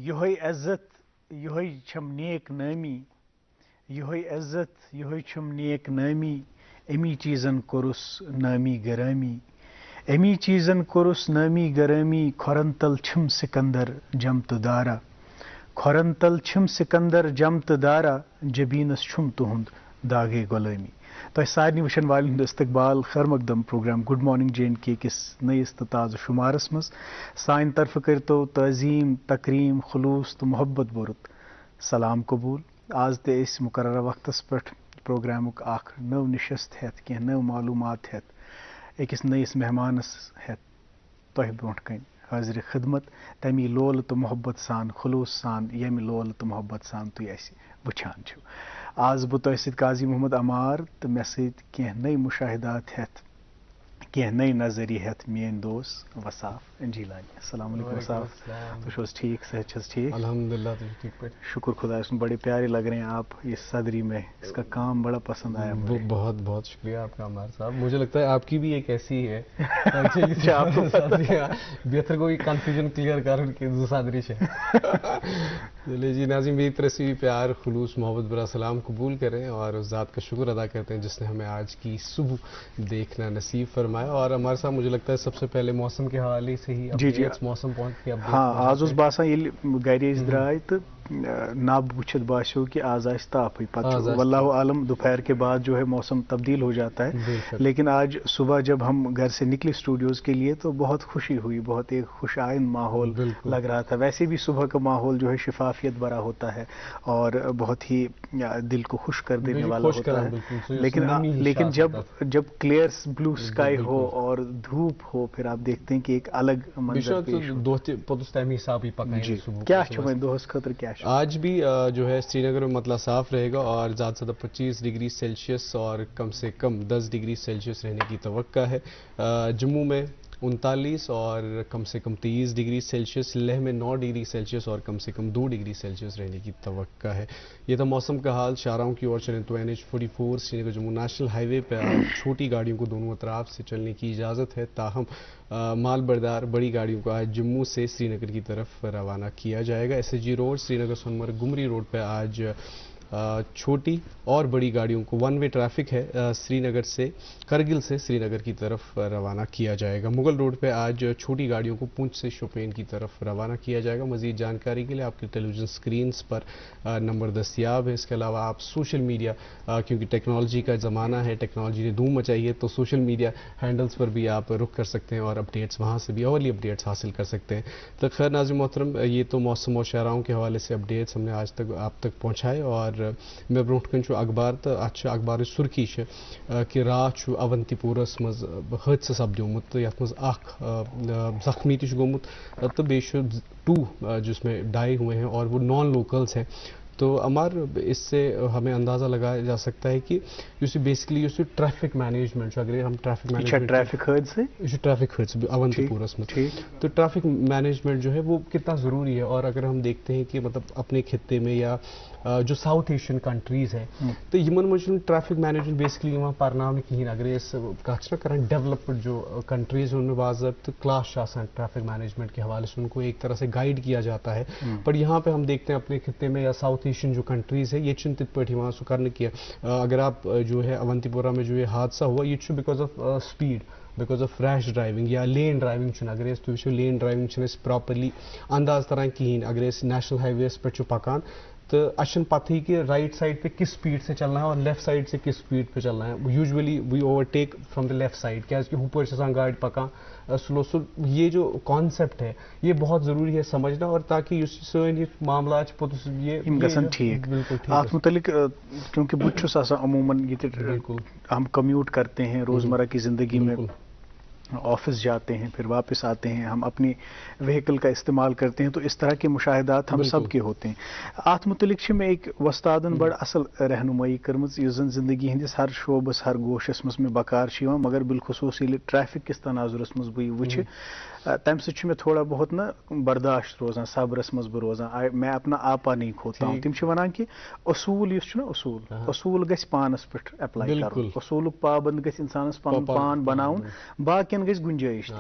یہوے عزت یہوے چھم نیک نامی یہوے عزت یہوے چھم نیک نامی امی چیزن کورس نامی گرامی امی چیزن کورس نامی گرامی کھورن تل چھم سکندر جمت دارا کھورن تل چھم سکندر جمت دارا جبینس چھم تہند داغے غلامی تہ سارے وچن والن استقبال خیر مقدم programme good morning J and K کس نئیس تو تازہ شمارس مز سان طرف کرتو تعظیم تکریم خلوص تو محبت بورت سلام قبول آز تہ اس مقررہ وقتس پہ پروگرامک اخ نو نشست ہیت کی نو معلومات ہیت اکس نئیس مہمانس ہیت تہ برونٹ کن حاضر خدمت تمی لول تو محبت سان خلوص سان یم لول تو محبت سان تھی اس وچھان چھو آز بہ تہ سۭتۍ قاضی محمد عمار تو مے سۭتۍ کینٛہہ نٔے مشاہدات ہیتھ کینٛہہ نٔے نظریہ ہیتھ میٲنۍ دوست وصاف جیلانی السلام علیکم وصاف تو چھوس ٹھیک صحت چھس ٹھیک الحمدللہ ٹھیک پہ شکر خدا سن بڑے پیارے لگ رہے ہیں آپ اس صدری میں اس کا کام بڑا پسند آیا مجھے بہت بہت شکریہ آپ کا عمار صاحب مجھے لگتا ہے آپ کی بھی ایک ایسی ہے بہتر کوئی کنفیوژن کلیئر کر کہ صدری سے چلیے جی ناظرین میری طرف سے بھی پیار خلوص محبت برا سلام قبول کریں اور اس ذات کا شکر ادا کرتے ہیں جس نے ہمیں آج کی صبح دیکھنا نصیب فرمایا اور ہمارے ساتھ مجھے لگتا ہے سب سے پہلے موسم کے حوالے سے ہی جی موسم پہنچ کے ہاں آز باسان یل گھر درائے تو نب وچھت باسیو کہ آز آس تاپی پتہ واللہ عالم دوپہر کے بعد جو ہے موسم تبدیل ہو جاتا ہے لیکن آج صبح جب ہم گھر سے نکلے اسٹوڈیوز کے لیے تو بہت خوشی ہوئی بہت ایک خوش آئند ماحول لگ رہا تھا ویسے بھی صبح کا ماحول جو ہے شفافیت بھرا ہوتا ہے اور بہت ہی دل کو خوش کر دینے والا ہوتا ہے لیکن جب کلیئر بلو اسکائی ہو اور دھوپ ہو پھر آپ دیکھتے ہیں کہ ایک الگ منظر کیا دوست خطر کیا آج بھی جو ہے سری نگر میں مطلع صاف رہے گا اور زیادہ سے زیادہ 25 ڈگری سیلسیس اور کم سے کم 10 ڈگری سیلسیس رہنے کی توقع ہے جموں میں 39 اور کم سے کم 23 ڈگری سیلسیس لیہ میں 9 ڈگری سیلسیس اور کم سے کم 2 ڈگری سیلسیس رہنے کی توقع ہے یہ تھا موسم کا حال شاہراہوں کی اور چلیں تو NH44 سری نگر جموں نیشنل ہائی وے پہ چھوٹی گاڑیوں کو دونوں اطراف سے چلنے کی اجازت ہے تاہم مال بردار بڑی گاڑیوں کو آج جموں سے سری نگر کی طرف روانہ کیا جائے گا SSG روڈ سری نگر سونمرگ گمری روڈ پہ آج چھوٹی اور بڑی گاڑیوں کو ون وے ٹریفک ہے سری نگر سے کرگل سے سری نگر کی طرف روانہ کیا جائے گا مغل روڈ پہ آج چھوٹی گاڑیوں کو پونچھ سے شوپین کی طرف روانہ کیا جائے گا مزید جانکاری کے لیے آپ کے ٹیلی ویژن اسکرینس پر نمبر دستیاب ہے اس کے علاوہ آپ سوشل میڈیا کیونکہ ٹیکنالوجی کا زمانہ ہے ٹیکنالوجی نے دھوم مچائی ہے تو سوشل میڈیا ہینڈلز پر بھی آپ رخ کر سکتے ہیں اور اپڈیٹس وہاں سے بھی اورلی اپڈیٹس حاصل کر سکتے ہیں تو خیر ناظرین محترم یہ تو موسم اور شاہراہوں کے حوالے سے اپڈیٹس ہم نے آج تک آپ تک پہنچائے اور میں برونٹ کن اخبار تو ات اخبار سرخی کہ رات اونتی پورس مز حادثہ سپدیومت یت مز زخمی تہ گومت تو بیٚیہِ 2 جس میں ڈائی ہوئے ہیں اور وہ نان لوکلز ہیں تو امار اس سے ہمیں اندازہ لگایا جا سکتا ہے کہ بیسکلی ٹریفک مینجمنٹ اگر ہم ٹریفک حادثہ اونتی پورس میں تو ٹریفک مینجمنٹ جو ہے وہ کتنا ضروری ہے اور اگر ہم دیکھتے ہیں کہ مطلب اپنے خطے میں یا جو ساؤتھ ایشین کنٹریز ہیں تو یمن مجھ ٹریفک مینجمنٹ بیسکلی پرناؤ کہین اگر کت کران ڈیولپڈ جو کنٹریز ان میں باضابطہ کلاس ٹریفک مینجمنٹ کے حوالے سے ان کو ایک طرح سے گائیڈ کیا جاتا ہے پر یہاں پہ ہم دیکھتے ہیں اپنے خطے میں یا ساؤتھ ایشین جو کنٹریز ہے یہ تت پہ سہ کرنے کی اگر آپ جو ہے اونتی پورہ میں جو یہ حادثہ ہوا یہ because of speed because of rash driving یا لین ڈرائیونگ اگر تھی لین ڈرائیونگ پراپرلی انداز تران کہین اگر نیشنل ہائی ویز پہ پکان تو اچھا پتہ ہی کہ رائٹ سائڈ پہ کس سپیڈ سے چلنا ہے اور لیفٹ سائڈ سے کس سپیڈ پہ چلنا ہے usually we overtake from the left side کیا کہ ہپر گاڑی پکان سلو یہ جو کانسیپٹ ہے یہ بہت ضروری ہے سمجھنا اور تاکہ سن یہ معاملات پوتس یہ ٹھیک ات متعلق کیونکہ بہت عموماً یہ ہم کمیوٹ کرتے ہیں روزمرہ کی زندگی میں آفس جاتے ہیں پھر واپس آتے ہیں ہم اپنی وہیکل کا استعمال کرتے ہیں تو اس طرح کے مشاہدات ہم سب کے ہوتے ہیں ات متعلق میں ایک وستادن بڑ اصل رہنمائی کرمز اس زن زندگی ہندس ہر شعبس ہر گوشس میں بکار مگر بالخصوص یل ٹریفک کس تناظرس مز بہ وچھ تمہ سۭتۍ میں تھوڑا بہت نا برداشت روزان صبرس مز بہ روزان میں اپنا آپا نہیں کھوتا ہوں تم ونان کہ اصول اس اصول گژھِ پانس پہ اپلائی کرُن اصولک پابند گژھِ انسانس پن پان بناؤن باقین گژھِ گنجائش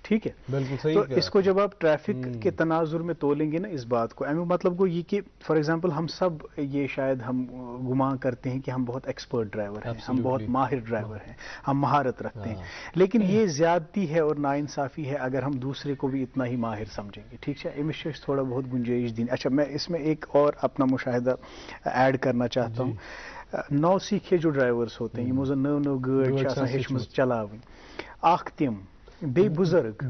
ٹھیک ہے. بالکل صحیح. تو اس کو جب آپ ٹریفک کے تناظر میں تولیں گے نا اس بات کو, امیک مطلب گو یہ کہ فار ایگزامپل ہم سب یہ شاید ہم گمان کرتے ہیں کہ ہم بہت ایکسپرٹ ڈرائیور ہیں, ہم بہت ماہر ڈرائیور ہیں, ہم مہارت رکھتے ہیں, لیکن یہ زیادتی ہے اور ناانصافی ہے اگر ہم دوسرے کو بھی اتنا ہی ماہر سمجھیں گے. ٹھیک ہے, امس تھوڑا بہت گنجائش دینی. اچھا, میں اس میں ایک اور اپنا مشاہدہ ایڈ کرنا چاہتا ہوں. نو سیکھے جو ڈرائیورس ہوتے ہیں, زن نو نو گاڑی ہیچمژ چلاوٕنۍ, اکھ تم بیٚیہِ بُزرگ,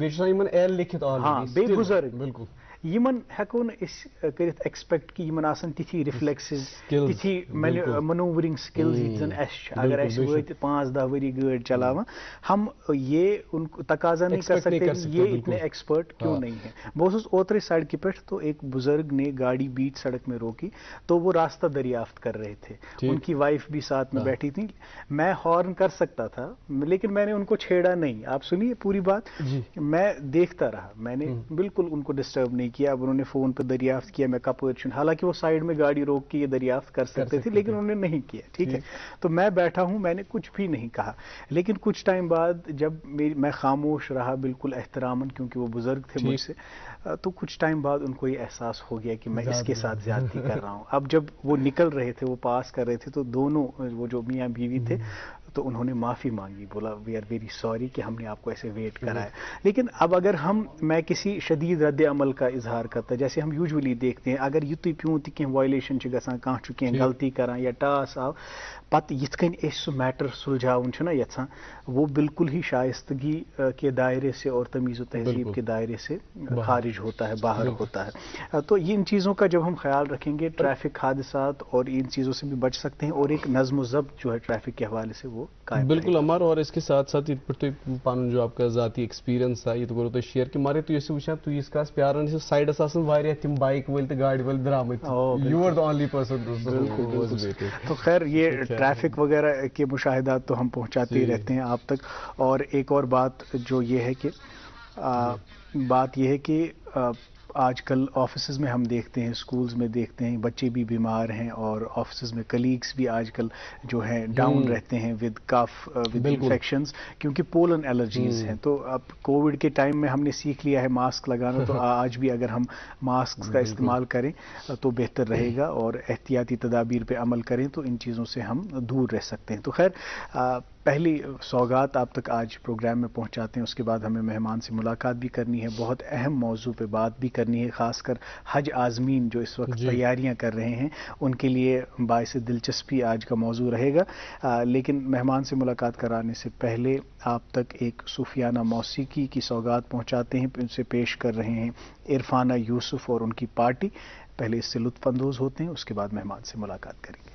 ہاں بیٚیہِ بُزرگ, بالکل یمن ہیکو نہٕ أسۍ کٔرِتھ ایکسپیکٹ کہ یمن آسن تِتھی رِفلیکسز, تِتھی منوورنگ سکلز یِتھ زن اسہِ چھِ. اگر اسہِ وٲتۍ 5-10 ؤری گٲڑۍ چلاوان, ہم یہ ان کو تقاضا نہیں کر سکتے کہ یہ اتنے ایکسپرٹ کیوں نہیں ہیں. بہٕ اوسُس اوترے سڑکہِ پٮ۪ٹھ, تو ایک بزرگ نے گاڑی بیچ سڑک میں روکی, تو وہ راستہ دریافت کر رہے تھے, ان کی وائف بھی ساتھ میں بیٹھی تھی. میں ہارن کر سکتا تھا لیکن میں نے ان کو چھیڑا نہیں. آپ سنیے پوری بات, میں دیکھتا رہا, میں نے بالکل ان کو ڈسٹرب نہیں کیا. اب انہوں نے فون پہ دریافت کیا میں کپور چھن, حالانکہ وہ سائڈ میں گاڑی روک کے یہ دریافت کر سکتے تھے لیکن انہوں نے نہیں کیا. ٹھیک ہے, تو میں بیٹھا ہوں, میں نے کچھ بھی نہیں کہا. لیکن کچھ ٹائم بعد جب میں خاموش رہا بالکل احتراماً, کیونکہ وہ بزرگ تھے مجھ سے, تو کچھ ٹائم بعد ان کو یہ احساس ہو گیا کہ میں اس کے ساتھ زیادتی کر رہا ہوں. اب جب وہ نکل رہے تھے, وہ پاس کر رہے تھے, تو دونوں وہ جو میاں بیوی تھے, تو انہوں نے معافی مانگی, بولا وی آر ویری سوری کہ ہم نے آپ کو ایسے ویٹ کرایا. لیکن اب اگر میں کسی شدید رد عمل کا اظہار کرتا, جیسے ہم یوجولی دیکھتے ہیں, اگر یُتُے پیوٗنٛت تہِ کینٛہہ وایلیشن چھِ گژھان, کانٛہہ چھُ کینٛہہ غلطی کران یا ٹاس آو, پتہٕ یِتھ کٔنۍ أسۍ سُہ میٹر سلجھاوُن چھِنا یژھان, وہ بالکل ہی شائستگی کے دائرے سے اور تمیز و تہذیب کے دائرے سے خارج ہوتا ہے, باہر ہوتا ہے. تو ان چیزوں کا جب ہم خیال رکھیں گے, ٹریفک حادثات اور ان چیزوں سے بھی بچ سکتے ہیں, اور ایک نظم و ضبط جو ہے ٹریفک کے حوالے سے وہ قائم. بالکل عمر, اور اس کے ساتھ ساتھ یہ پن جو آپ کا ذاتی ایکسپیرینس تھا یہ تو کرو تھی شیئر کہ مارے تھی وچان تھی اس پیاران سائڈس آسان واریاہ تم بائک ول تو گاڑی ول درامت, you are the only person. تو خیر یہ ٹریفک وغیرہ کے مشاہدات تو ہم پہنچاتے ہی رہتے ہیں آپ تک. اور ایک اور بات جو یہ ہے کہ بات یہ ہے کہ آج کل آفیسز میں ہم دیکھتے ہیں, اسکولز میں دیکھتے ہیں, بچے بھی بیمار ہیں, اور آفیسز میں کلیگس بھی آج کل جو ہیں ڈاؤن رہتے ہیں ود کف, ود انفیکشنز, کیونکہ پولن الرجیز ہیں. تو اب کووڈ کے ٹائم میں ہم نے سیکھ لیا ہے ماسک لگانا, تو آج بھی اگر ہم ماسک کا استعمال کریں تو بہتر رہے گا, اور احتیاطی تدابیر پہ عمل کریں تو ان چیزوں سے ہم دور رہ سکتے ہیں. تو خیر پہلی سوگات آپ تک آج پروگرام میں پہنچاتے ہیں, اس کے بعد ہمیں مہمان سے ملاقات بھی کرنی ہے, بہت اہم موضوع پہ بات بھی کرنی ہے, خاص کر حج عازمین جو اس وقت تیاریاں کر رہے ہیں ان کے لیے باعث دلچسپی آج کا موضوع رہے گا. لیکن مہمان سے ملاقات کرانے سے پہلے آپ تک ایک صوفیانہ موسیقی کی سوگات پہنچاتے ہیں, ان سے پیش کر رہے ہیں عرفانہ یوسف اور ان کی پارٹی. پہلے اس سے لطف اندوز ہوتے ہیں, اس کے بعد مہمان سے ملاقات کریں گے.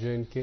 JNK।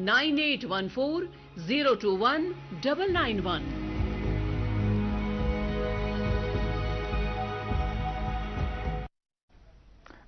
9814 021 991।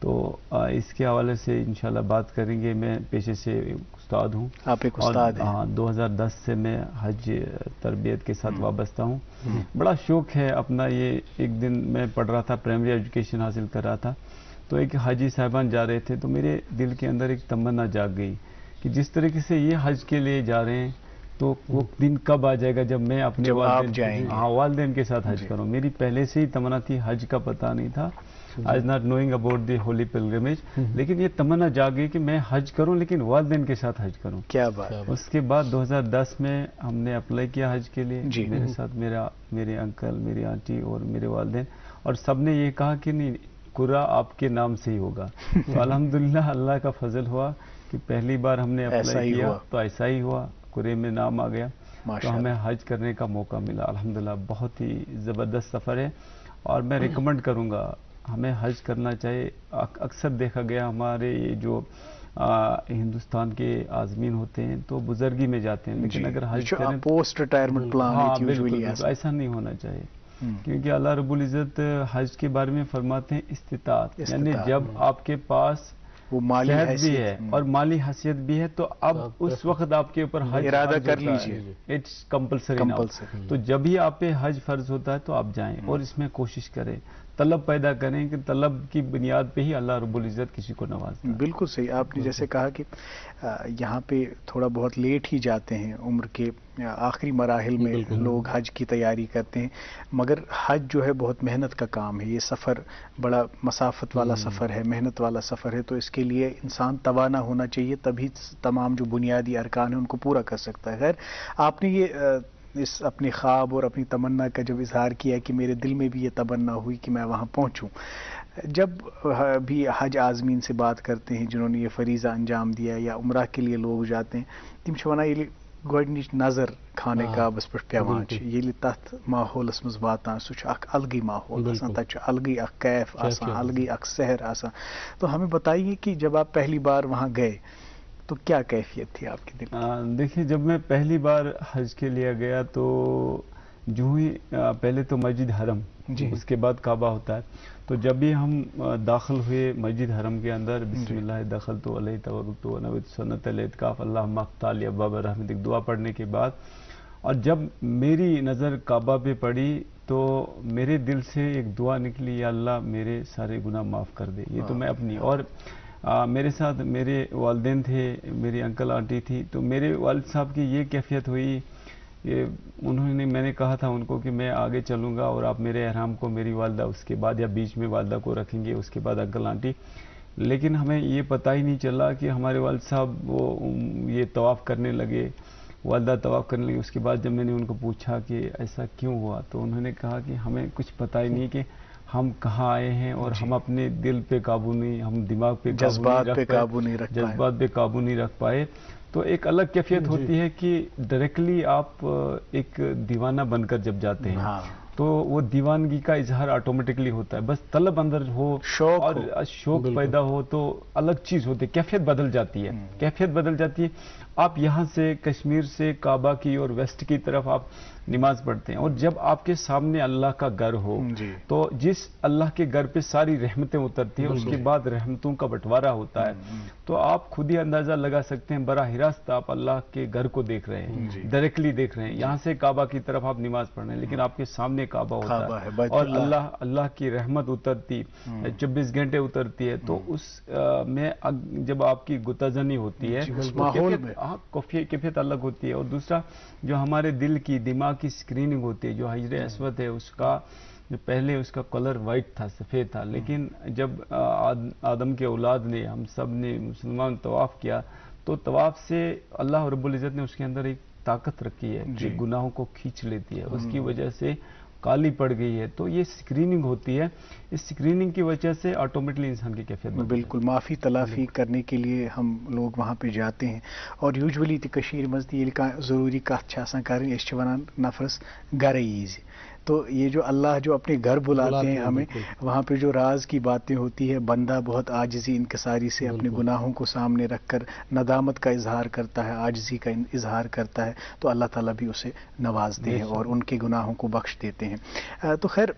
تو اس کے حوالے سے انشاءاللہ بات کریں گے. میں پیشے سے استاد ہوں. آپ ایک استاد ہیں. ہاں 2010 سے میں حج تربیت کے ساتھ وابستہ ہوں. بڑا شوق ہے اپنا. یہ ایک دن میں پڑھ رہا تھا, پرائمری ایجوکیشن حاصل کر رہا تھا, تو ایک حاجی صاحبان جا رہے تھے, تو میرے دل کے اندر ایک تمنا جاگ گئی کہ جس طریقے سے یہ حج کے لیے جا رہے ہیں تو وہ دن کب آ جائے گا جب میں اپنے والدین کے ساتھ حج کروں. میری پہلے سے ہی تمنا تھی, حج کا پتہ نہیں تھا, I not knowing about the holy pilgrimage, لیکن یہ تمنا جاگ گئی کہ میں حج کروں لیکن والدین کے ساتھ حج کروں. کیا بات. اس کے بعد 2010 میں ہم نے اپلائی کیا حج کے لیے. میرے ساتھ میرے انکل, میری آنٹی اور میرے والدین, اور سب نے یہ کہا کہ نہیں قرہ آپ کے نام سے ہی ہوگا. تو الحمدللہ اللہ کا فضل ہوا کہ پہلی بار ہم نے اپلائی کیا تو ایسا ہی ہوا, قرے میں نام آ گیا, تو ہمیں حج کرنے کا موقع ملا. الحمدللہ بہت ہی زبردست سفر ہے, اور میں ریکمنڈ کروں گا ہمیں حج کرنا چاہیے. اکثر دیکھا گیا ہمارے یہ جو ہندوستان کے عازمین ہوتے ہیں تو بزرگی میں جاتے ہیں, لیکن اگر حج کریں پوسٹ ریٹائرمنٹ پلان ایسا نہیں ہونا چاہیے, کیونکہ اللہ رب العزت حج کے بارے میں فرماتے ہیں استطاعت, یعنی جب آپ کے پاس وہ مالی صحت بھی ہے اور مالی حیثیت بھی ہے تو اب اس وقت آپ کے اوپر حج ارادہ کر لیجیے, اٹس کمپلسری. تو جب ہی آپ پہ حج فرض ہوتا ہے تو آپ جائیں اور اس میں کوشش کریں, طلب پیدا کریں کہ طلب کی بنیاد پہ ہی اللہ رب العزت کسی کو نوازتا ہے. بالکل صحیح. آپ نے جیسے کہا کہ یہاں پہ تھوڑا بہت لیٹ ہی جاتے ہیں, عمر کے آخری مراحل میں لوگ حج کی تیاری کرتے ہیں, مگر حج جو ہے بہت محنت کا کام ہے. یہ سفر بڑا مسافت والا سفر ہے, محنت والا سفر ہے, تو اس کے لیے انسان توانا ہونا چاہیے, تبھی تمام جو بنیادی ارکان ہیں ان کو پورا کر سکتا ہے. خیر, آپ نے یہ اس اپنے خواب اور اپنی تمنا کا جب اظہار کیا کہ میرے دل میں بھی یہ تمنا ہوئی کہ میں وہاں پہنچوں. جب بھی حج عازمین سے بات کرتے ہیں جنہوں نے یہ فریضہ انجام دیا یا عمرہ کے لیے لوگ جاتے ہیں, تم چھو ونان ییٚلہِ گۄڈنِچ نظر خانہ کعبس پٮ۪ٹھ پیوان چھِ, ییٚلہِ تتھ ماحولس منٛز واتان سُہ چھُ اکھ الگٕے ماحول آسان, تتہِ چھُ الگٕے اکھ کیف آسان, الگٕے اکھ سحر آسان. تو ہمیں بتائیے کہ جب آپ پہلی بار وہاں گئے تو کیا کیفیت تھی آپ کے دل؟ دیکھیے, جب میں پہلی بار حج کے لیے گیا تو جو ہی پہلے تو مسجد حرم, اس کے بعد کعبہ ہوتا ہے, تو جب بھی ہم داخل ہوئے مسجد حرم کے اندر, بسم اللہ دخلت علیہ توکلت ونویت سنت الاعتکاف اللہم افتح لی ابواب رحمتک دعا پڑھنے کے بعد, اور جب میری نظر کعبہ پہ پڑی تو میرے دل سے ایک دعا نکلی, یا اللہ میرے سارے گناہ معاف کر دے. یہ تو میں اپنی, اور میرے ساتھ میرے والدین تھے, میری انکل آنٹی تھی, تو میرے والد صاحب کی یہ کیفیت ہوئی کہ میں نے کہا تھا ان کو کہ میں آگے چلوں گا اور آپ میرے احرام کو میری والدہ اس کے بعد یا بیچ میں والدہ کو رکھیں گے, اس کے بعد انکل آنٹی. لیکن ہمیں یہ پتہ ہی نہیں چلا کہ ہمارے والد صاحب وہ یہ طواف کرنے لگے, والدہ طواف کرنے لگی. اس کے بعد جب میں نے ان کو پوچھا کہ ایسا کیوں ہوا, تو انہوں نے کہا کہ ہمیں کچھ پتہ ہی نہیں کہ ہم کہاں آئے ہیں, اور ہم اپنے دل پہ قابو نہیں, ہم دماغ پہ جذبات پہ قابو نہیں رکھ پائے. تو ایک الگ کیفیت ہوتی ہے کہ ڈائریکٹلی آپ ایک دیوانہ بن کر جب جاتے ہیں تو وہ دیوانگی کا اظہار آٹومیٹکلی ہوتا ہے. بس طلب اندر ہو اور شوق پیدا ہو تو الگ چیز ہوتی ہے, کیفیت بدل جاتی ہے. آپ یہاں سے کشمیر سے کعبہ کی اور ویسٹ کی طرف آپ نماز پڑھتے ہیں, اور جب آپ کے سامنے اللہ کا گھر ہو تو جس اللہ کے گھر پہ ساری رحمتیں اترتی ہیں, اس کے بعد رحمتوں کا بٹوارا ہوتا ہے, تو آپ خود ہی اندازہ لگا سکتے ہیں براہ راست آپ اللہ کے گھر کو دیکھ رہے ہیں, ڈائریکٹلی دیکھ رہے ہیں. یہاں سے کعبہ کی طرف آپ نماز پڑھ رہے ہیں, لیکن آپ کے سامنے کعبہ ہوتا ہے اور اللہ کی رحمت اترتی 24 گھنٹے اترتی ہے. تو اس میں جب آپ کی گتازنی ہوتی ہے کیفیت الگ ہوتی ہے. اور دوسرا جو ہمارے دل کی دماغ کی اسکریننگ ہوتی ہے, جو حجر اسود ہے اس کا جو پہلے اس کا کلر وائٹ تھا, سفید تھا, لیکن جب آدم کے اولاد نے, ہم سب نے مسلمان طواف کیا تو طواف سے اللہ رب العزت نے اس کے اندر ایک طاقت رکھی ہے کہ گناہوں کو کھینچ لیتی ہے, اس کی وجہ سے کالی پڑ گئی ہے. تو یہ اسکریننگ ہوتی ہے, اس اسکریننگ کی وجہ سے آٹومیٹلی انسان کی کیفیت بالکل معافی تلافی کرنے کے لیے ہم لوگ وہاں پہ جاتے ہیں. اور یوجولی تہ کشیر مز تہ ییٚلہِ کانٛہہ ضروری کتھ چھِ آسان کرٕنۍ, أسۍ چھِ ونان نفرس گرے ییٖزِ, تو یہ جو اللہ جو اپنے گھر بلاتے ہیں ہمیں، وہاں پہ جو راز کی باتیں ہوتی ہے، بندہ بہت عاجزی انکساری سے اپنے گناہوں کو سامنے رکھ کر ندامت کا اظہار کرتا ہے، عاجزی کا اظہار کرتا ہے، تو اللہ تعالیٰ بھی اسے نوازتے ہیں اور ان کے گناہوں کو بخش دیتے ہیں۔ تو خیر،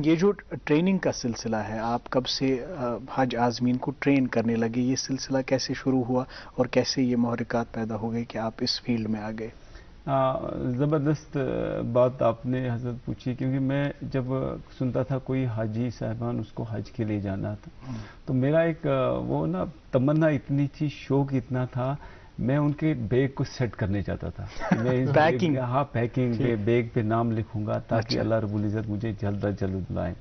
یہ جو ٹریننگ کا سلسلہ ہے، آپ کب سے حج عازمین کو ٹرین کرنے لگے؟ یہ سلسلہ کیسے شروع ہوا اور کیسے یہ محرکات پیدا ہو گئے کہ آپ اس فیلڈ میں آ گئے؟ زبردست بات آپ نے حضرت پوچھی، کیونکہ میں جب سنتا تھا کوئی حاجی صاحبان اس کو حج کے لیے جانا تھا، تو میرا ایک وہ نا تمنا اتنی تھی، شوق اتنا تھا، میں ان کے بیگ کو سیٹ کرنے چاہتا تھا۔ میں پیکنگ، ہاں پیکنگ، بیگ پہ نام لکھوں گا تاکہ اللہ رب العزت مجھے جلد از جلد بلائیں۔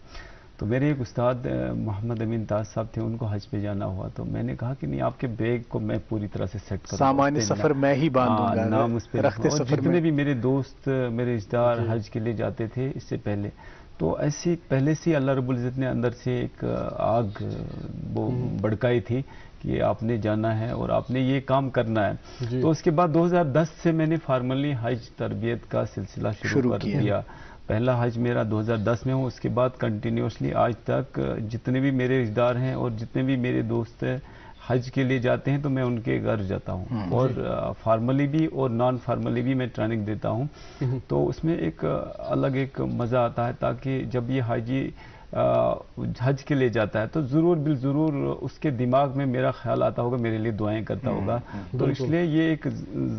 تو میرے ایک استاد محمد امین تاج صاحب تھے، ان کو حج پہ جانا ہوا، تو میں نے کہا کہ نہیں، آپ کے بیگ کو میں پوری طرح سے سیٹ کروں گا، سامان سفر میں ہی باندھوں گا، نام اس پہ رخت اور سفر جتنے بھی میرے دوست، میرے رشتہ دار حج کے لیے جاتے تھے اس سے پہلے، تو ایسی پہلے سے اللہ رب العزت نے اندر سے ایک آگ وہ بڑکائی تھی کہ آپ نے جانا ہے اور آپ نے یہ کام کرنا ہے۔ تو اس کے بعد 2010 سے میں نے فارملی حج تربیت کا سلسلہ شروع کر دیا۔ پہلا حج میرا 2010 میں ہو، اس کے بعد کنٹینیوسلی آج تک جتنے بھی میرے رشتہ دار ہیں اور جتنے بھی میرے دوست ہیں حج کے لیے جاتے ہیں تو میں ان کے گھر جاتا ہوں، اور فارملی بھی اور نان فارملی بھی میں ٹریننگ دیتا ہوں۔ تو اس میں ایک الگ ایک مزہ آتا ہے، تاکہ جب یہ حاجی حج کے لیے جاتا ہے تو ضرور بالضرور اس کے دماغ میں میرا خیال آتا ہوگا، میرے لیے دعائیں کرتا ہوگا، تو اس لیے یہ ایک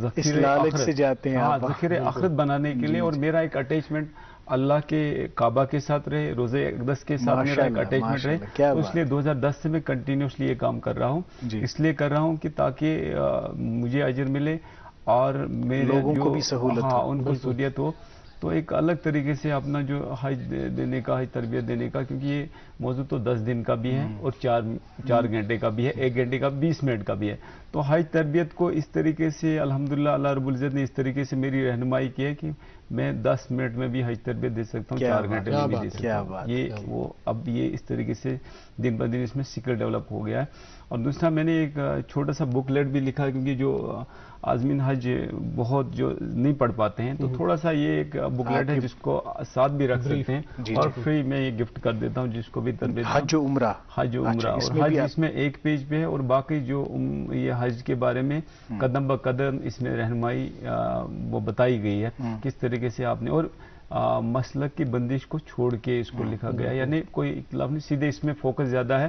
ذخیرہ آخرت بنانے کے لیے، اور میرا ایک اٹیچمنٹ اللہ کے کعبہ کے ساتھ رہے، روزہ اقدس کے ساتھ میرا ایک اٹیچمنٹ رہے، تو اس لیے 2010 سے میں کنٹینیوسلی یہ کام کر رہا ہوں۔ اس لیے کر رہا ہوں کہ تاکہ مجھے اجر ملے اور میرے لوگوں کو بھی سہولت ہو، ان کو سہولت ہو۔ تو ایک الگ طریقے سے اپنا جو حج دینے کا، حج تربیت دینے کا، کیونکہ یہ موضوع تو 10 دن کا بھی ہے اور 4 گھنٹے کا بھی ہے، 1 گھنٹے کا 20 منٹ کا بھی ہے۔ تو حج تربیت کو اس طریقے سے الحمدللہ اللہ رب العزت نے اس طریقے سے میری رہنمائی کی ہے کہ میں 10 منٹ میں بھی حج تربیت دے سکتا ہوں، 4 گھنٹے میں بھی دے سکتا ہوں۔ یہ وہ اب یہ اس طریقے سے دن بہ دن اس میں سکل ڈیولپ ہو گیا ہے۔ اور دوسرا میں نے ایک چھوٹا سا بک لیٹ بھی لکھا، کیونکہ جو عازمین حج بہت جو نہیں پڑھ پاتے ہیں، تو تھوڑا سا یہ ایک بک لیٹ ہے جس کو ساتھ بھی رکھ سکتے ہیں، اور فری میں یہ گفٹ کر دیتا ہوں جس کو بھی تربیت، حج و عمرہ، حج و عمرہ، اور حج اس میں 1 پیج پہ ہے، اور باقی جو یہ حج کے بارے میں قدم بہ قدم اس میں رہنمائی وہ بتائی گئی ہے، کس طریقے سے آپ نے، اور مسلک کی بندش کو چھوڑ کے اس کو لکھا گیا، یعنی کوئی اختلاف نہیں، سیدھے اس میں فوکس زیادہ ہے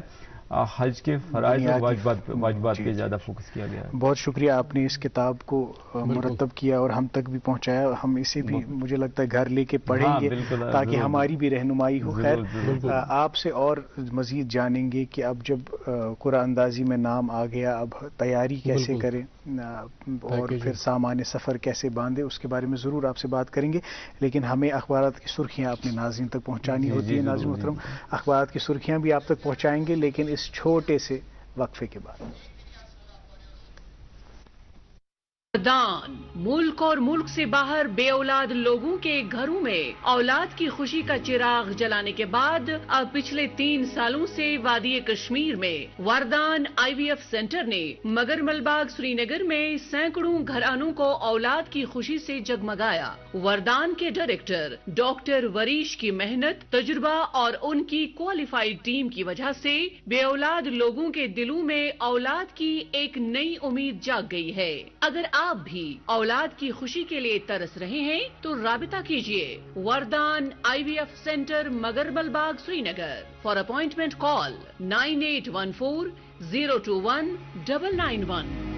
حج کے فرائض اور واجبات پہ زیادہ فوکس کیا گیا ہے۔ بہت شکریہ، آپ نے اس کتاب کو مرتب کیا اور ہم تک بھی پہنچایا، ہم اسے بھی مجھے لگتا ہے گھر لے کے پڑھیں گے تاکہ ہماری بھی رہنمائی ہو۔ خیر، آپ سے اور مزید جانیں گے کہ اب جب قرعہ اندازی میں نام آ گیا، اب تیاری کیسے کریں اور پھر سامان سفر کیسے باندھے، اس کے بارے میں ضرور آپ سے بات کریں گے، لیکن ہمیں اخبارات کی سرخیاں اپنے ناظرین تک پہنچانی ہوتی ہیں۔ ناظرین محترم، اخبارات کی سرخیاں بھی آپ تک پہنچائیں گے، لیکن اس چھوٹے سے وقفے کے بعد۔ دان ملک اور ملک سے باہر بے اولاد لوگوں کے گھروں میں اولاد کی خوشی کا چراغ جلانے کے بعد اب پچھلے 3 سالوں سے وادی کشمیر میں وردان IVF سینٹر نے مگرمل باغ سری نگر میں سینکڑوں گھرانوں کو اولاد کی خوشی سے جگمگایا۔ وردان کے ڈائریکٹر ڈاکٹر وریش کی محنت، تجربہ اور ان کی کوالیفائڈ ٹیم کی وجہ سے بے اولاد لوگوں کے دلوں میں اولاد کی ایک نئی امید جاگ گئی ہے۔ اگر آپ بھی اولاد کی خوشی کے لیے ترس رہے ہیں تو رابطہ کیجیے وردان IVF centre Magarmal Bagh Srinagar. For appointment call 9814 021 991۔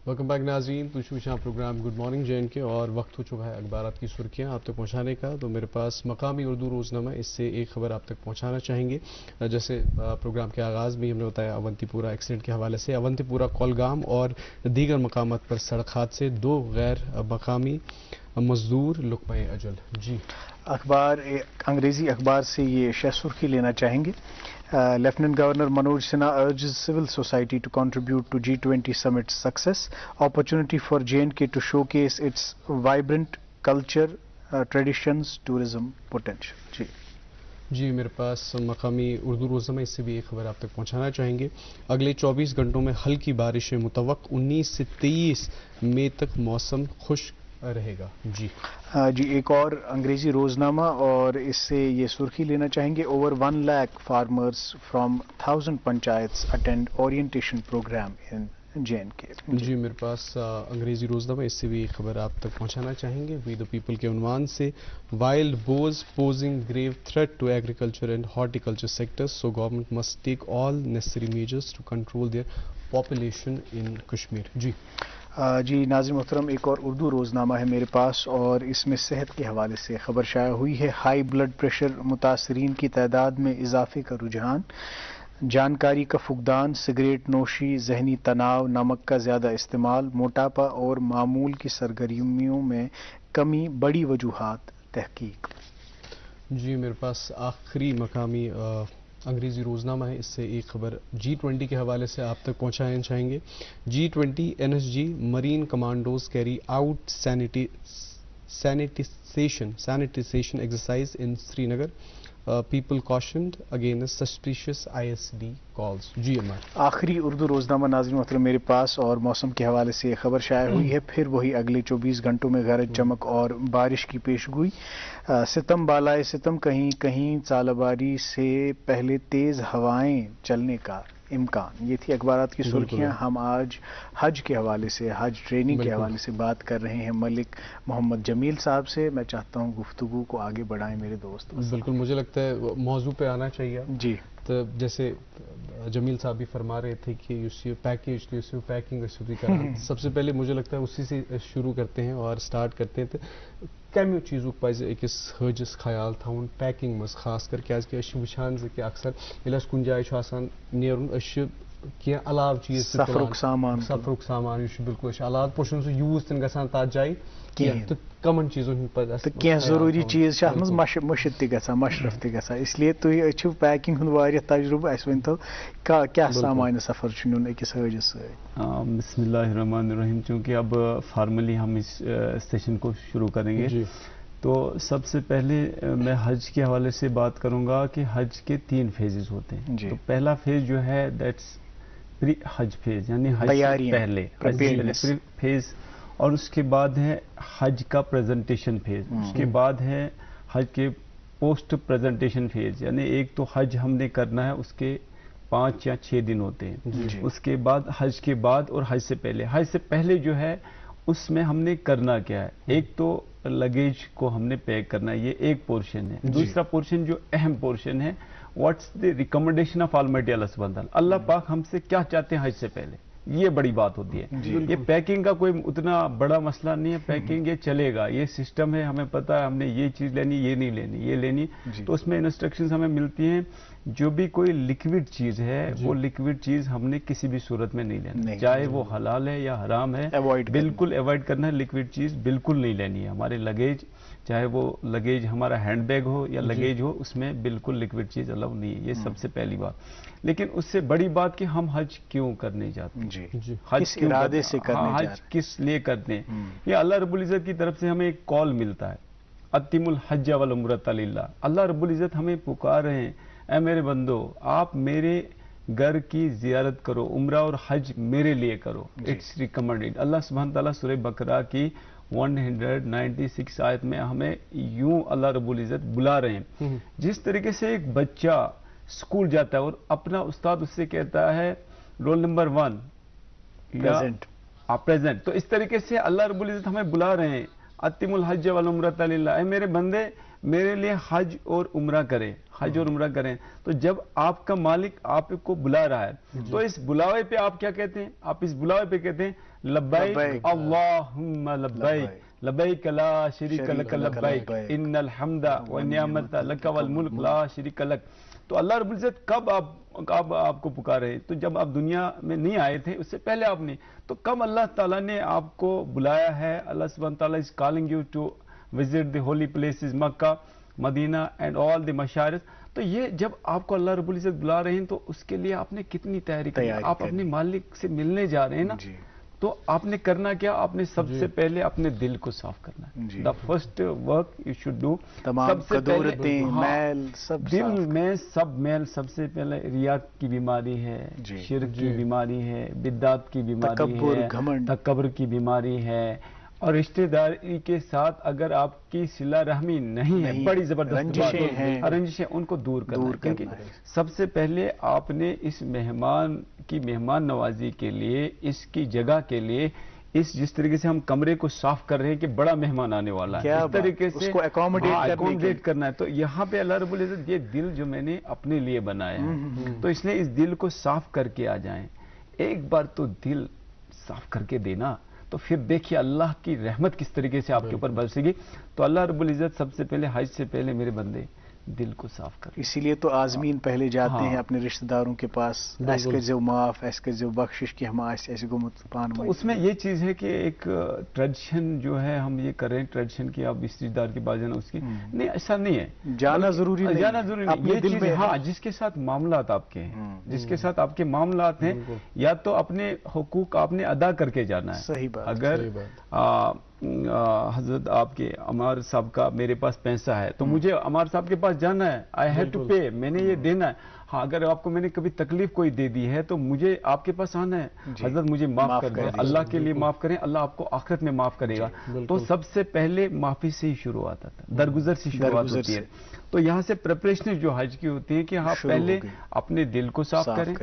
Welcome back ناظرین، پوچھا پروگرام گڈ مارننگ JNK، اور وقت ہو چکا ہے اخبارات کی سرخیاں آپ تک پہنچانے کا۔ تو میرے پاس مقامی اردو روزنامہ، اس سے ایک خبر آپ تک پہنچانا چاہیں گے۔ جیسے پروگرام کے آغاز میں ہم نے بتایا اونتی پورہ ایکسیڈنٹ کے حوالے سے، اونتی پورہ کولگام اور دیگر مقامات پر سڑک حادثے، 2 غیر مقامی مزدور لقمۂ اجل۔ جی اخبار انگریزی اخبار سے یہ شہ سرخی لینا چاہیں گے۔ Lieutenant Governor Manoj Sinha urges civil society to contribute to G20 summit success. Opportunity for J&K to showcase its vibrant culture, traditions, tourism potential. جی جی میرے پاس مقامی اردو روزنامہ، اس سے بھی ایک خبر آپ تک پہنچانا چاہیں گے. اگلے 24 گھنٹوں میں ہلکی بارشیں متوقع، 19 سے 23 مئی تک موسم خشک رہے گا. جی جی ایک اور انگریزی روزنامہ، اور اس سے یہ سرخی لینا چاہیں گے: over 1 lakh farmers from 1000 panchayats attend orientation program in J&K. جی میرے پاس انگریزی روزنامہ، اس سے بھی ایک خبر آپ تک پہنچانا چاہیں گے. وی دا پیپل کے عنوان سے: wild boars posing grave threat to agriculture and horticulture sectors, so government must take all necessary measures to control their population in Kashmir. جی جی ناظرین محترم، ایک اور اردو روزنامہ ہے میرے پاس، اور اس میں صحت کے حوالے سے خبر شائع ہوئی ہے: ہائی بلڈ پریشر، متاثرین کی تعداد میں اضافے کا رجحان، جانکاری کا فقدان، سگریٹ نوشی، ذہنی تناؤ، نمک کا زیادہ استعمال، موٹاپا اور معمول کی سرگرمیوں میں کمی بڑی وجوہات تحقیق. جی میرے پاس آخری مقامی انگریزی روزنامہ ہے، اس سے ایک خبر G20 کے حوالے سے آپ تک پہنچانا چاہیں گے. G20 NSG marine commandos carry out sanitisation exercise in Srinagar, people cautioned against suspicious ISD calls. جی آخری اردو روزنامہ ناظرین محترم میرے پاس، اور موسم کے حوالے سے خبر شائع ہوئی ہے. پھر وہی اگلے 24 گھنٹوں میں گرج چمک اور بارش کی پیشگوئی، ستم بالائے ستم، کہیں کہیں ژالہ باری سے پہلے تیز ہوائیں چلنے کا امکان. یہ تھی اخبارات کی سرخیاں. ہم آج حج کے حوالے سے، حج ٹریننگ کے حوالے سے بات کر رہے ہیں ملک محمد جمیل صاحب سے. میں چاہتا ہوں گفتگو کو آگے بڑھائیں میرے دوست. بالکل، مجھے لگتا ہے موضوع پہ آنا چاہیے. جی تو جیسے جمیل صاحب بھی فرما رہے تھے کہ یہ پیکیج تو یہ پیکنگ سب سے پہلے مجھے لگتا ہے اسی سے شروع کرتے ہیں اور سٹارٹ کرتے ہیں. تو کمیو چیزوں پزِ أکِس حٲجِس خیال تھاوُن پیکنگ منٛز، خاص کر کیازکہِ أسۍ چھِ وٕچھان زِ کہِ اکثر ییٚلہِ اَسہِ کُنہِ جایہِ چھُ آسان نیرُن، أسۍ چھِ کینٛہہ علاوٕ چیٖز تہِ سفرُک سامان یُس چھُ بِلکُل أسۍ چھِ علاوٕ پوٚتُس چھُنہٕ سُہ یوٗز تہِ نہٕ گژھان تَتھ جایہِ کینٛہہ. تہٕ کَمن چیٖزن ہُنٛد پَزِ اَسہِ تہٕ کینٛہہ ضروٗری چیٖز چھِ اَتھ منٛز مٔشِد تہِ گژھان، مشرف تہِ گژھان. اس لیے تُہۍ چھِو پیکنگ ہُنٛد واریاہ تجربہٕ، اَسہِ ؤنۍتو کیٛاہ سامان سفر چھُ نیُن أکِس حٲجِس سۭتۍ. بسم اللہ الرحمن الرحیم. چونکہ اب فارملی ہم اس سیشن کو شروع کریں گے، تو سب سے پہلے میں حج کے حوالے سے بات کروں گا کہ حج کے 3 فیزز ہوتے ہیں. تو پہلا فیز جو ہے دیٹس پری حج فیز، یعنی حج سے پہلے فیز، اور اس کے بعد ہے حج کا پریزنٹیشن فیز، اس کے بعد ہے حج کے پوسٹ پریزنٹیشن فیز، یعنی ایک تو حج ہم نے کرنا ہے اس کے 5 یا 6 دن ہوتے ہیں. اس کے بعد حج کے بعد اور حج سے پہلے. حج سے پہلے جو ہے اس میں ہم نے کرنا کیا ہے، ایک تو لگیج کو ہم نے پیک کرنا ہے، یہ ایک پورشن ہے. دوسرا پورشن جو اہم پورشن ہے، what's the recommendation of almighty اللہ سبحانہ وتعالی، اللہ پاک ہم سے کیا چاہتے ہیں حج سے پہلے. یہ بڑی بات ہوتی ہے. یہ پیکنگ کا کوئی اتنا بڑا مسئلہ نہیں ہے، پیکنگ یہ چلے گا، یہ سسٹم ہے، ہمیں پتہ ہے ہم نے یہ چیز لینی، یہ نہیں لینی، یہ لینی. تو اس میں انسٹرکشنز ہمیں ملتی ہیں. جو بھی کوئی لکوڈ چیز ہے وہ لکوڈ چیز ہم نے کسی بھی صورت میں نہیں لینی، چاہے وہ حلال ہے یا حرام ہے، بالکل اوائڈ کرنا ہے. لکوڈ چیز بالکل نہیں لینی ہے. ہمارے لگیج، چاہے وہ لگیج ہمارا ہینڈ بیگ ہو یا لگیج ہو، اس میں بالکل لکوڈ چیز الاؤ نہیں ہے. یہ سب سے پہلی بات. لیکن اس سے بڑی بات کہ ہم حج کیوں کرنے جاتے ہیں، حج کس ارادے سے کرنے جا رہے ہیں، حج کس لیے کرتے ہیں. یہ اللہ رب العزت کی طرف سے ہمیں ایک کال ملتا ہے، اتم الحج والعمرۃ للہ. اللہ رب العزت ہمیں پکار رہے ہیں، اے میرے بندو آپ میرے گھر کی زیارت کرو، عمرہ اور حج میرے لیے کرو. It's recommended. اللہ سبحانہ تعالیٰ سورہ بقرہ کی 196 آیت میں ہمیں یوں اللہ رب العزت بلا رہے ہیں. جس طریقے سے ایک بچہ اسکول جاتا ہے اور اپنا استاد اس سے کہتا ہے رول نمبر 1 پریزنٹ، تو اس طریقے سے اللہ رب العزت ہمیں بلا رہے ہیں، اتم الحج والعمرۃ للہ. اے میرے بندے میرے لیے حج اور عمرہ کریں، حج اور عمرہ کریں. تو جب آپ کا مالک آپ کو بلا رہا ہے تو اس بلاوے پہ آپ کیا کہتے ہیں؟ آپ اس بلاوے پہ کہتے ہیں لبیک اللہم لبیک، لبیک لا شریک لک لبیک، ان الحمد والنعمت لک والملک لا شریک لک. تو اللہ رب العزت کب آپ کو پکارے؟ تو جب آپ دنیا میں نہیں آئے تھے، اس سے پہلے آپ نے. تو کب اللہ تعالیٰ نے آپ کو بلایا ہے؟ اللہ سبحانہ تعالیٰ is calling you to visit the holy places Mecca, Medina and all the مشارف. تو یہ جب آپ کو اللہ رب العزت بلا رہے ہیں تو اس کے لیے آپ نے کتنی تیاری کی. آپ اپنے مالک سے ملنے جا رہے ہیں نا. تو آپ نے کرنا کیا, آپ نے سب سے پہلے اپنے دل کو صاف کرنا ہے. The first work you should do. تمام قدورتیں, میل, سب دل میں سب میل. سب سے پہلے ریا کی بیماری ہے, شرک کی بیماری ہے, بدعت کی بیماری ہے, تکبر کی بیماری ہے, اور رشتہ داری کے ساتھ اگر آپ کی صلہ رحمی نہیں ہے, بڑی زبردست رنجشیں, ان کو دور کرنا ہے. کیونکہ سب سے پہلے آپ نے اس مہمان کی مہمان نوازی کے لیے, اس کی جگہ کے لیے, جس طریقے سے ہم کمرے کو صاف کر رہے ہیں کہ بڑا مہمان آنے والا ہے, اس طریقے سے اس کو اکوموڈیٹ کرنا ہے. تو یہاں پہ اللہ رب العزت, یہ دل جو میں نے اپنے لیے بنایا ہے, تو اس نے اس دل کو صاف کر کے آ جائیں. ایک بار تو دل صاف کر کے دینا, تو پھر دیکھیے اللہ کی رحمت کس طریقے سے آپ کے اوپر برسے گی. تو اللہ رب العزت سب سے پہلے, حج سے پہلے میرے بندے دل کو صاف کر. اسی لیے تو آزمین پہلے جاتے ہیں اپنے رشتہ داروں کے پاس, ایس کرزو معاف, ایس کرزو بخشش کہ ہم ایسے گمت پان. اس میں یہ چیز ہے کہ ایک ٹریڈیشن جو ہے ہم یہ کر رہے ہیں, ٹریڈیشن کی آپ رشتہ دار کے پاس جانا, اس کی نہیں, ایسا نہیں ہے. جانا ضروری نہیں, جانا ضروری نہیں. یہ چیز ہاں, جس کے ساتھ معاملات آپ کے ہیں, جس کے ساتھ آپ کے معاملات ہیں, یا تو اپنے حقوق آپ نے ادا کر کے جانا ہے. صحیح بات. اگر حضرت آپ کے عمار صاحب کا میرے پاس پیسہ ہے, تو مجھے عمار صاحب کے پاس جانا ہے, آئی ہیو ٹو پے, میں نے یہ دینا ہے. ہاں, اگر آپ کو میں نے کبھی تکلیف کوئی دے دی ہے تو مجھے آپ کے پاس آنا ہے, حضرت مجھے معاف کر دیں. اللہ کے لیے معاف کریں, اللہ آپ کو آخرت میں معاف کرے گا. تو سب سے پہلے معافی سے ہی شروع آتا تھا, درگزر سے شروعات ہوتی ہے. تو یہاں سے پریپریشن جو حج کی ہوتی ہے کہ آپ پہلے اپنے دل کو صاف کریں,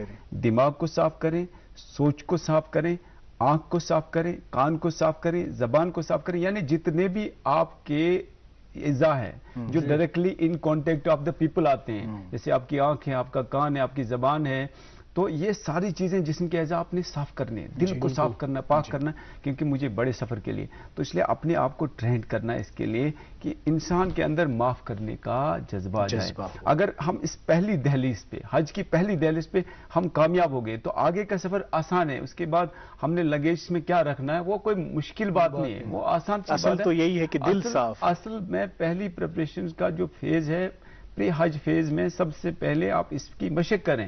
دماغ کو صاف کریں, سوچ کو صاف کریں, آنکھ کو صاف کریں, کان کو صاف کریں, زبان کو صاف کریں. یعنی جتنے بھی آپ کے اعضاء ہے جو directly in contact of the people آتے ہیں, جیسے آپ کی آنکھ ہے, آپ کا کان ہے, آپ کی زبان ہے, تو یہ ساری چیزیں جسم کے اعضاء آپ نے صاف کرنے ہیں, دل کو صاف کرنا, پاک کرنا, کیونکہ مجھے بڑے سفر کے لیے. تو اس لیے اپنے آپ کو ٹرینڈ کرنا ہے اس کے لیے کہ انسان کے اندر معاف کرنے کا جذبہ جائے. اگر ہم اس پہلی دہلیز پہ, حج کی پہلی دہلیز پہ ہم کامیاب ہو گئے, تو آگے کا سفر آسان ہے. اس کے بعد ہم نے لگیج میں کیا رکھنا ہے, وہ کوئی مشکل بات نہیں ہے, وہ آسان سی بات ہے. اصل تو یہی ہے کہ دل صاف. اصل میں پہلی پریپریشن کا جو فیز ہے, پری حج فیز میں, سب سے پہلے آپ اس کی مشق کریں.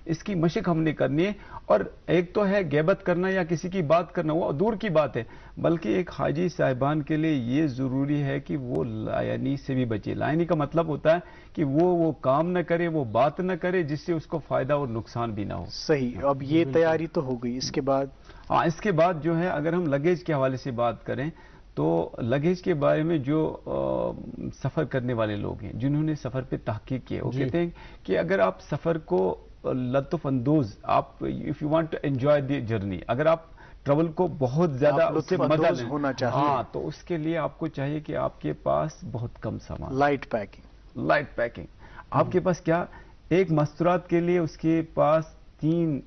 اس کی مشق ہم نے کرنی ہے. اور ایک تو ہے غیبت کرنا یا کسی کی بات کرنا, وہ دور کی بات ہے, بلکہ ایک حاجی صاحبان کے لیے یہ ضروری ہے کہ وہ لائنی سے بھی بچے. لائنی کا مطلب ہوتا ہے کہ وہ کام نہ کرے, وہ بات نہ کرے جس سے اس کو فائدہ اور نقصان بھی نہ ہو. صحیح. اب یہ تیاری تو ہو گئی, اس کے بعد اس کے بعد جو ہے, اگر ہم لگیج کے حوالے سے بات کریں تو لگیج کے بارے میں جو سفر کرنے والے لوگ ہیں, جنہوں نے سفر پہ تحقیق کیا, وہ کہتے ہیں کہ اگر آپ سفر کو لطف اندوز, آپ if you want to enjoy the journey, اگر آپ ٹریول کو بہت زیادہ اس سے مزہ ہونا چاہیے, ہاں, تو اس کے لیے آپ کو چاہیے کہ آپ کے پاس بہت کم سامان, لائٹ پیکنگ. آپ کے پاس کیا, ایک مستورات کے لیے اس کے پاس 3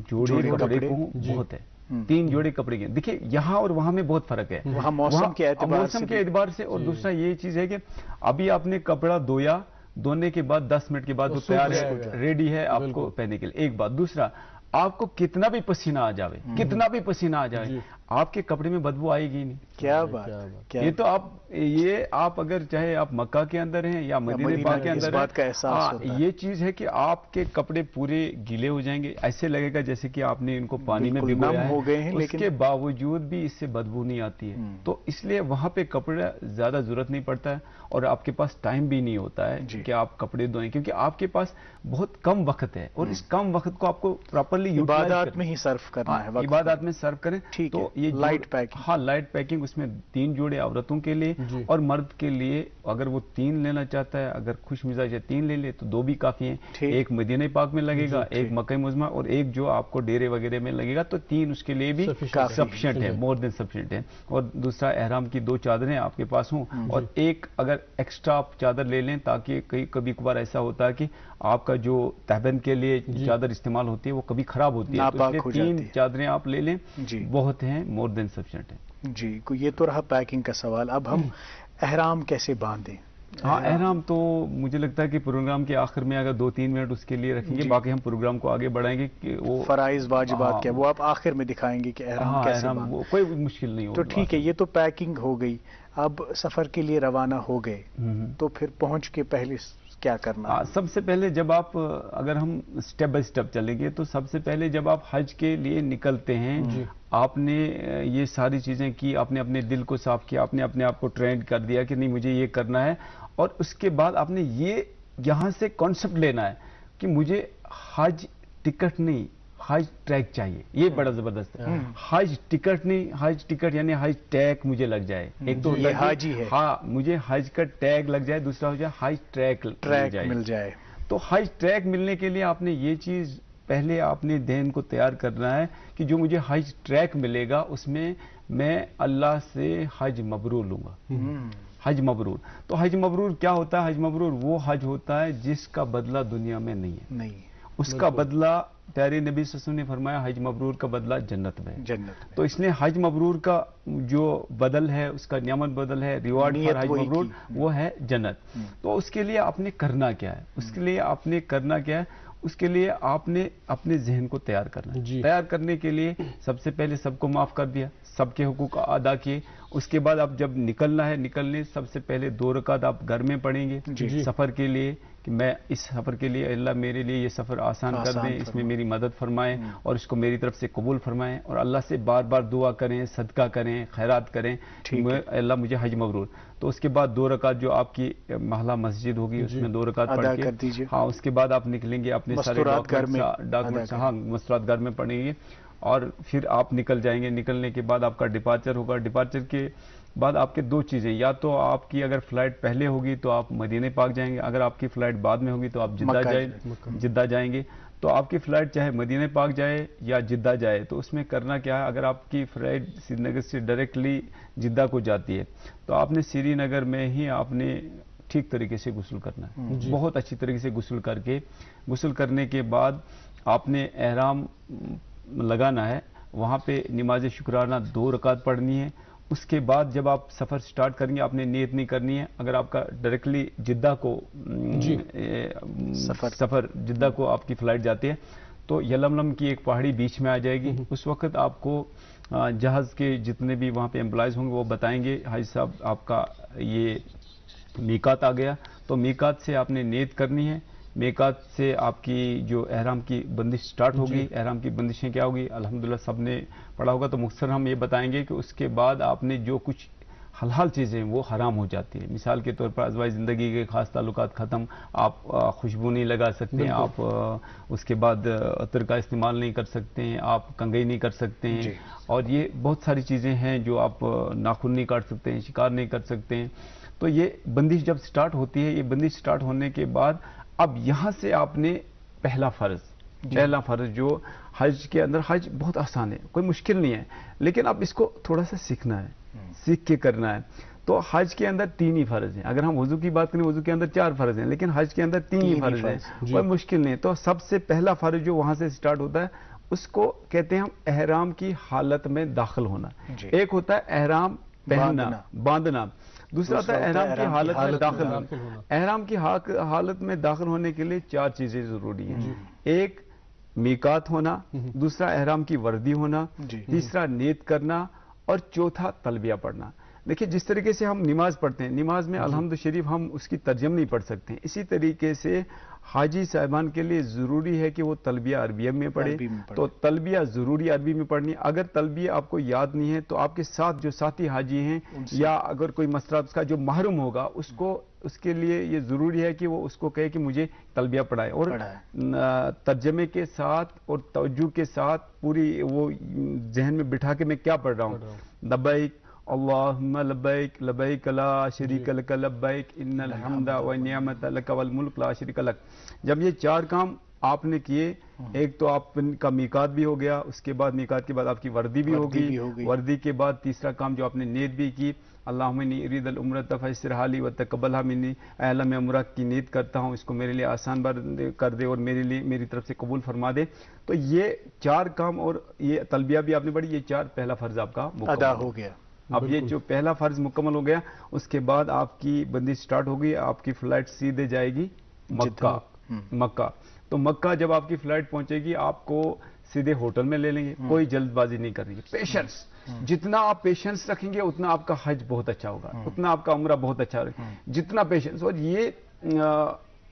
جوڑے کپڑے کو بہت ہے, 3 جوڑے کپڑے کے. دیکھیے یہاں اور وہاں میں بہت فرق ہے, وہاں موسم کے اعتبار سے. اور دوسرا یہ چیز ہے کہ ابھی آپ نے کپڑا دھویا, دھونے کے بعد 10 منٹ کے بعد وہ تیار ہے, ریڈی ہے آپ کو پہننے کے لیے. ایک بات. دوسرا, آپ کو کتنا بھی پسینہ آ جاوے, کتنا بھی پسینہ آ جائے, آپ کے کپڑے میں بدبو آئے گی نہیں. کیا بات. یہ تو آپ اگر چاہے آپ مکہ کے اندر ہیں یا مدینہ پاک کے اندر ہیں, یہ چیز ہے کہ آپ کے کپڑے پورے گیلے ہو جائیں گے, ایسے لگے گا جیسے کہ آپ نے ان کو پانی میں بھگویا ہے, اس کے باوجود بھی اس سے بدبو نہیں آتی ہے. تو اس لیے وہاں پہ کپڑا زیادہ ضرورت نہیں پڑتا ہے, اور آپ کے پاس ٹائم بھی نہیں ہوتا ہے کہ آپ کپڑے دھوئیں, کیونکہ آپ کے پاس بہت کم وقت ہے, اور اس کم وقت کو آپ کو پراپرلی عبادات میں ہی صرف کرنا ہے, عبادات میں صرف کریں. تو یہ لائٹ پیکنگ, ہاں, لائٹ پیکنگ. اس میں 3 جوڑے عورتوں کے لیے, اور مرد کے لیے اگر وہ 3 لینا چاہتا ہے, اگر خوش مزاج ہے 3 لے لے تو 2 بھی کافی ہیں. ایک مدینہ پاک میں لگے گا, ایک مکہ معظمہ, اور ایک جو آپ کو ڈیرے وغیرہ میں لگے گا, تو 3 اس کے لیے بھی سفیشینٹ ہے, مور دین سفیشینٹ ہے. اور دوسرا, احرام کی 2 چادریں آپ کے پاس ہوں, اور ایک اگر ایکسٹرا آپ چادر لے لیں, تاکہ کبھی کبھار ایسا ہوتا ہے کہ آپ کا جو تہبند کے لیے چادر استعمال ہوتی ہے وہ کبھی خراب ہوتی ہے, تو اس لیے 3 چادریں آپ لے لیں, بہت ہیں, مور دین سفیشینٹ ہے. جی, یہ تو رہا پیکنگ کا سوال. اب ہم احرام کیسے باندھیں؟ ہاں, احرام تو مجھے لگتا ہے کہ پروگرام کے آخر میں اگر 2-3 منٹ اس کے لیے رکھیں گے, باقی ہم پروگرام کو آگے بڑھائیں گے کہ وہ فرائض واجبات کیا, وہ آپ آخر میں دکھائیں گے کہ احرام کیسے باندھیں. کوئی مشکل نہیں ہوگا. تو ٹھیک ہے, یہ تو پیکنگ ہو گئی. اب سفر کے لیے روانہ ہو گئے, تو پھر پہنچ کے پہلے کیا کرنا؟ سب سے پہلے جب آپ اگر ہم سٹیپ بائی سٹیپ چلیں گے تو سب سے پہلے جب آپ حج کے لیے نکلتے ہیں آپ نے یہ ساری چیزیں کی، آپ نے اپنے دل کو صاف کیا، آپ نے اپنے آپ کو ٹرین کر دیا کہ نہیں مجھے یہ کرنا ہے، اور اس کے بعد آپ نے یہ یہاں سے کانسیپٹ لینا ہے کہ مجھے حج ٹکٹ نہیں حج ٹریک چاہیے. یہ بڑا زبردست ہے. حج ٹکٹ نہیں، حج ٹکٹ یعنی حج ٹیگ مجھے لگ جائے. ایک تو حاجی ہے، ہاں مجھے حج کا ٹیگ لگ جائے، دوسرا ہو جائے حج ٹریک مل جائے. تو حج ٹریک ملنے کے لیے آپ نے یہ چیز پہلے آپ نے ذہن کو تیار کرنا ہے کہ جو مجھے حج ٹریک ملے گا اس میں میں اللہ سے حج مبرور لوں گا. حج مبرور. تو حج مبرور کیا ہوتا ہے؟ حج مبرور وہ حج ہوتا ہے جس کا بدلہ دنیا میں نہیں ہے. اس کا بدلہ پیارے نبی صلی اللہ علیہ وسلم نے فرمایا حج مبرور کا بدلہ جنت میں. تو اس نے حج مبرور کا جو بدل ہے، اس کا نعمت بدل ہے، ریوارڈ فار حج مبرور وہ ہے جنت. تو اس کے لیے آپ نے کرنا کیا ہے؟ اس کے لیے آپ نے کرنا کیا ہے؟ اس کے لیے آپ نے اپنے ذہن کو تیار کرنا ہے. تیار کرنے کے لیے سب سے پہلے سب کو معاف کر دیا، سب کے حقوق ادا کیے. اس کے بعد آپ جب نکلنا ہے، نکلنے سب سے پہلے 2 رکعت آپ گھر میں پڑھیں گے سفر کے لیے کہ میں اس سفر کے لیے اللہ میرے لیے یہ سفر آسان کر دیں، اس میں میری مدد فرمائیں اور اس کو میری طرف سے قبول فرمائیں، اور اللہ سے بار بار دعا کریں، صدقہ کریں، خیرات کریں، اللہ مجھے حج مبرور. تو اس کے بعد 2 رکعت جو آپ کی محلہ مسجد ہوگی اس میں 2 رکعت پڑھ کے ہاں اس کے بعد آپ نکلیں گے اپنے سارے ڈاکومنٹس ہاں مستورات گھر میں پڑھیں گے، اور پھر آپ نکل جائیں گے. نکلنے کے بعد آپ کا ڈپارچر ہوگا. ڈپارچر کے بعد آپ کے 2 چیزیں، یا تو آپ کی اگر فلائٹ پہلے ہوگی تو آپ مدینہ پاک جائیں گے، اگر آپ کی فلائٹ بعد میں ہوگی تو آپ جدہ جائیں گے. تو آپ کی فلائٹ چاہے مدینہ پاک جائے یا جدہ جائے تو اس میں کرنا کیا ہے؟ اگر آپ کی فلائٹ سری نگر سے ڈائریکٹلی جدہ کو جاتی ہے تو آپ نے سری نگر میں ہی آپ نے ٹھیک طریقے سے غسل کرنا ہے. بہت اچھی طریقے سے غسل کر کے، غسل کرنے کے بعد آپ نے احرام لگانا ہے. وہاں پہ نماز شکرانہ 2 رکعت پڑھنی ہے. اس کے بعد جب آپ سفر سٹارٹ کریں گے آپ نے نیت نہیں کرنی ہے. اگر آپ کا ڈائریکٹلی جدہ کو سفر جدہ کو آپ کی فلائٹ جاتی ہے تو یلملم کی ایک پہاڑی بیچ میں آ جائے گی. اس وقت آپ کو جہاز کے جتنے بھی وہاں پہ امپلائیز ہوں گے وہ بتائیں گے حاجی صاحب آپ کا یہ میقات آ گیا. تو میقات سے آپ نے نیت کرنی ہے. میقات سے آپ کی جو احرام کی بندش سٹارٹ ہوگی. احرام کی بندشیں کیا ہوگی الحمدللہ سب نے پڑھا ہوگا. تو مختصر ہم یہ بتائیں گے کہ اس کے بعد آپ نے جو کچھ حلال چیزیں وہ حرام ہو جاتی ہیں. مثال کے طور پر ازواج زندگی کے خاص تعلقات ختم، آپ خوشبو نہیں لگا سکتے ہیں، آپ اس کے بعد عطر کا استعمال نہیں کر سکتے ہیں، آپ کنگھی نہیں کر سکتے ہیں، اور یہ بہت ساری چیزیں ہیں جو آپ ناخن نہیں کاٹ سکتے ہیں، شکار نہیں کر سکتے ہیں. تو یہ بندش جب سٹارٹ ہوتی ہے، یہ بندش سٹارٹ ہونے کے بعد اب یہاں سے آپ نے پہلا فرض جو حج کے اندر، حج بہت آسان ہے، کوئی مشکل نہیں ہے، لیکن اب اس کو تھوڑا سا سیکھنا ہے، سیکھ کے کرنا ہے. تو حج کے اندر 3 ہی فرض ہیں. اگر ہم وضو کی بات کریں وضو کے اندر 4 فرض ہیں، لیکن حج کے اندر 3 ہی فرض ہیں، کوئی مشکل نہیں. تو سب سے پہلا فرض جو وہاں سے سٹارٹ ہوتا ہے اس کو کہتے ہیں ہم احرام کی حالت میں داخل ہونا. ایک ہوتا ہے احرام پہننا باندھنا، دوسرا ہوتا ہے احرام کی حالت میں داخل ہونا. احرام کی حالت میں داخل ہونے کے لیے 4 چیزیں ضروری ہیں. ایک میقات ہونا، دوسرا احرام کی وردی ہونا، تیسرا نیت کرنا، اور چوتھا تلبیہ پڑھنا. دیکھیے جس طریقے سے ہم نماز پڑھتے ہیں، نماز میں الحمد شریف ہم اس کی ترجمہ نہیں پڑھ سکتے ہیں، اسی طریقے سے حاجی صاحبان کے لیے ضروری ہے کہ وہ تلبیہ عربیہ میں پڑھے. تو تلبیہ ضروری عربی میں پڑھنی. اگر تلبیہ آپ کو یاد نہیں ہے تو آپ کے ساتھ جو ساتھی حاجی ہیں یا اگر کوئی مسئلہ اس کا جو محروم ہوگا اس کے لیے یہ ضروری ہے کہ وہ اس کو کہے کہ مجھے تلبیہ پڑھائے، اور ترجمے کے ساتھ اور توجہ کے ساتھ پوری وہ ذہن میں بٹھا کے میں کیا پڑھ رہا ہوں. لبیک اللہم لبیک لبیک لا شریک لک لبیک ان الحمد والنعمت لک والملک لا شریک لک. جب یہ 4 کام آپ نے کیے، ایک تو آپ کا میقات بھی ہو گیا، اس کے بعد میقات کے بعد آپ کی وردی بھی ہوگی، وردی کے بعد تیسرا کام جو آپ نے نیت بھی کی، اللہم انی ارید العمرۃ فیسرھا لی وتقبلھا منی، اے اللہ میں عمرہ کی نیت کرتا ہوں، اس کو میرے لیے آسان کر دے اور میرے لیے میری طرف سے قبول فرما دے. تو یہ 4 کام اور یہ تلبیہ بھی آپ نے پڑھی، یہ 4 پہلا فرض آپ کا ادا ہو گیا. اب یہ جو پہلا فرض مکمل ہو گیا، اس کے بعد آپ کی بندش سٹارٹ ہوگی. آپ کی فلائٹ سیدھے جائے گی مکہ. تو مکہ جب آپ کی فلائٹ پہنچے گی آپ کو سیدھے ہوٹل میں لے لیں گے. کوئی جلد بازی نہیں کرنی. پیشنس، جتنا آپ پیشنس رکھیں گے اتنا آپ کا حج بہت اچھا ہوگا، اتنا آپ کا عمرہ بہت اچھا ہوگا، جتنا پیشنس. اور یہ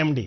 MD।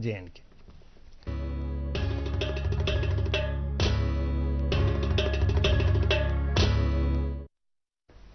JNK।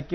1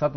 7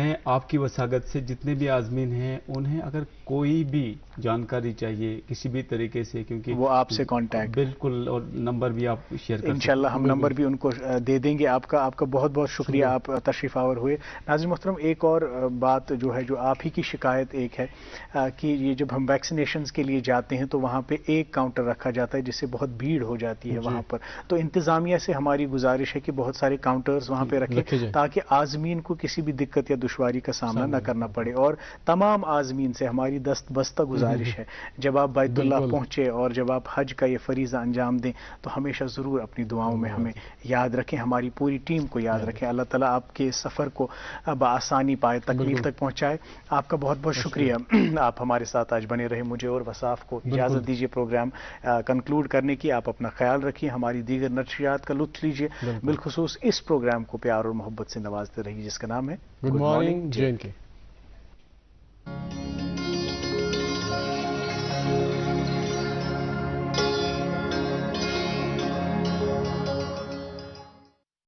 میں آپ کی وساغت سے جتنے بھی عازمین ہیں انہیں اگر کوئی بھی جانکاری چاہیے کسی بھی طریقے سے، کیونکہ وہ آپ سے کانٹیکٹ بالکل، اور نمبر بھی آپ شیئر کر انشاءاللہ ہم نمبر بھی ان کو دے دیں گے. آپ کا بہت بہت شکریہ، آپ تشریف آور ہوئے. ناظرین محترم، ایک اور بات جو ہے، جو آپ ہی کی شکایت ایک ہے کہ یہ جب ہم ویکسینیشنز کے لیے جاتے ہیں تو وہاں پہ ایک کاؤنٹر رکھا جاتا ہے جس سے بہت بھیڑ ہو جاتی ہے وہاں پر. تو انتظامیہ سے ہماری گزارش ہے کہ بہت سارے کاؤنٹرز وہاں پہ رکھیں تاکہ عازمین کو کسی بھی دقت یا دشواری کا سامنا نہ کرنا پڑے. اور تمام عازمین سے ہماری دست بستہ گزارش ہے، جب آپ بیت اللہ پہنچے اور جب آپ حج کا یہ فریضہ انجام دیں تو ہمیشہ ضرور اپنی دعاؤں میں ہمیں یاد رکھیں، ہماری پوری ٹیم کو یاد رکھیں. اللہ تعالیٰ آپ کے سفر کو بآسانی پائے، تکمیل تک پہنچائے. آپ کا بہت بہت شکریہ، آپ ہمارے ساتھ آج بنے رہے. مجھے اور وصاف کو اجازت دیجیے پروگرام کنکلوڈ کرنے کی. آپ اپنا خیال رکھیے، ہماری دیگر نشریات کا لطف لیجیے، بالخصوص اس پروگرام کو پیار اور محبت سے نوازتے رہیے جس کا نام ہے گڈ مارننگ جے این کے.